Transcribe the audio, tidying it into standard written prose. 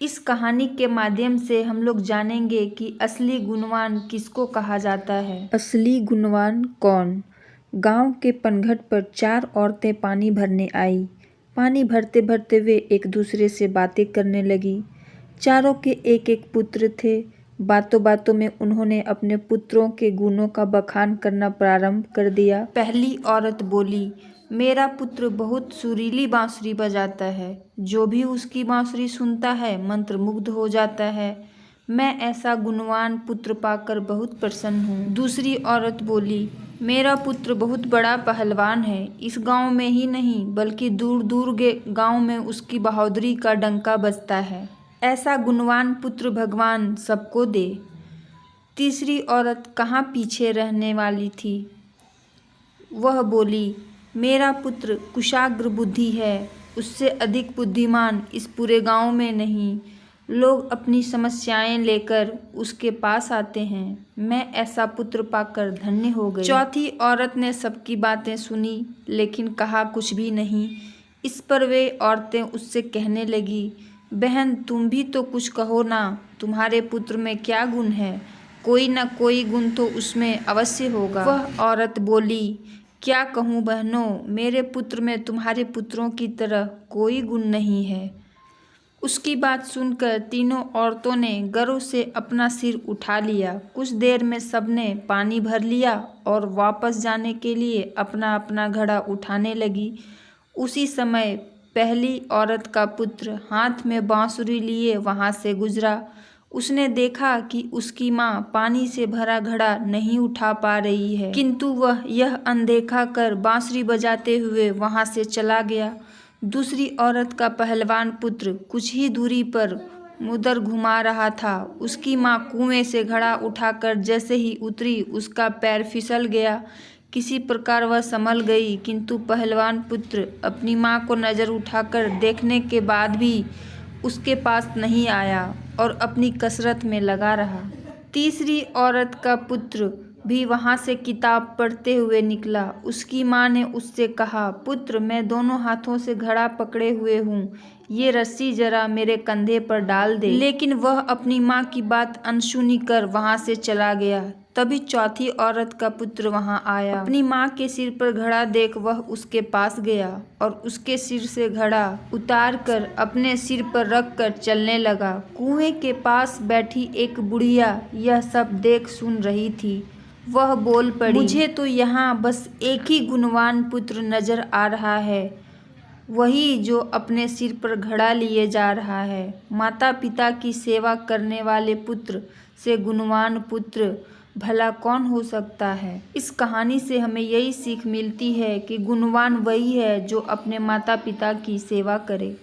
इस कहानी के माध्यम से हम लोग जानेंगे कि असली गुणवान किसको कहा जाता है। असली गुणवान कौन? गांव के पनघट पर 4 औरतें पानी भरने आई। पानी भरते भरते वे एक दूसरे से बातें करने लगी। चारों के एक एक पुत्र थे। बातों बातों में उन्होंने अपने पुत्रों के गुणों का बखान करना प्रारंभ कर दिया। पहली औरत बोली, मेरा पुत्र बहुत सुरीली बांसुरी बजाता है। जो भी उसकी बांसुरी सुनता है मंत्रमुग्ध हो जाता है। मैं ऐसा गुणवान पुत्र पाकर बहुत प्रसन्न हूँ। दूसरी औरत बोली, मेरा पुत्र बहुत बड़ा पहलवान है। इस गांव में ही नहीं बल्कि दूर दूर के गांव में उसकी बहादुरी का डंका बजता है। ऐसा गुणवान पुत्र भगवान सबको दे। तीसरी औरत कहाँ पीछे रहने वाली थी। वह बोली, मेरा पुत्र कुशाग्र बुद्धि है। उससे अधिक बुद्धिमान इस पूरे गांव में नहीं। लोग अपनी समस्याएं लेकर उसके पास आते हैं। मैं ऐसा पुत्र पाकर धन्य हो गई। चौथी औरत ने सबकी बातें सुनी लेकिन कहा कुछ भी नहीं। इस पर वे औरतें उससे कहने लगी, बहन तुम भी तो कुछ कहो ना। तुम्हारे पुत्र में क्या गुण है? कोई न कोई गुण तो उसमें अवश्य होगा। वह औरत बोली, क्या कहूँ बहनों, मेरे पुत्र में तुम्हारे पुत्रों की तरह कोई गुण नहीं है। उसकी बात सुनकर तीनों औरतों ने गर्व से अपना सिर उठा लिया। कुछ देर में सबने पानी भर लिया और वापस जाने के लिए अपना अपना घड़ा उठाने लगी। उसी समय पहली औरत का पुत्र हाथ में बांसुरी लिए वहां से गुजरा। उसने देखा कि उसकी माँ पानी से भरा घड़ा नहीं उठा पा रही है, किंतु वह यह अनदेखा कर बांसुरी बजाते हुए वहां से चला गया। दूसरी औरत का पहलवान पुत्र कुछ ही दूरी पर मुदर घुमा रहा था। उसकी माँ कुएं से घड़ा उठाकर जैसे ही उतरी उसका पैर फिसल गया। किसी प्रकार वह संभल गई, किंतु पहलवान पुत्र अपनी माँ को नजर उठाकर देखने के बाद भी उसके पास नहीं आया और अपनी कसरत में लगा रहा। तीसरी औरत का पुत्र भी वहां से किताब पढ़ते हुए निकला। उसकी माँ ने उससे कहा, पुत्र मैं दोनों हाथों से घड़ा पकड़े हुए हूँ, ये रस्सी जरा मेरे कंधे पर डाल दे। लेकिन वह अपनी माँ की बात अनसुनी कर वहां से चला गया। तभी चौथी औरत का पुत्र वहां आया। अपनी माँ के सिर पर घड़ा देख वह उसके पास गया और उसके सिर से घड़ा उतार कर अपने सिर पर रख कर चलने लगा। कुएं के पास बैठी एक बुढ़िया यह सब देख सुन रही थी। वह बोल पड़ी, मुझे तो यहाँ बस एक ही गुणवान पुत्र नजर आ रहा है, वही जो अपने सिर पर घड़ा लिए जा रहा है। माता पिता की सेवा करने वाले पुत्र से गुणवान पुत्र भला कौन हो सकता है। इस कहानी से हमें यही सीख मिलती है कि गुणवान वही है जो अपने माता पिता की सेवा करे।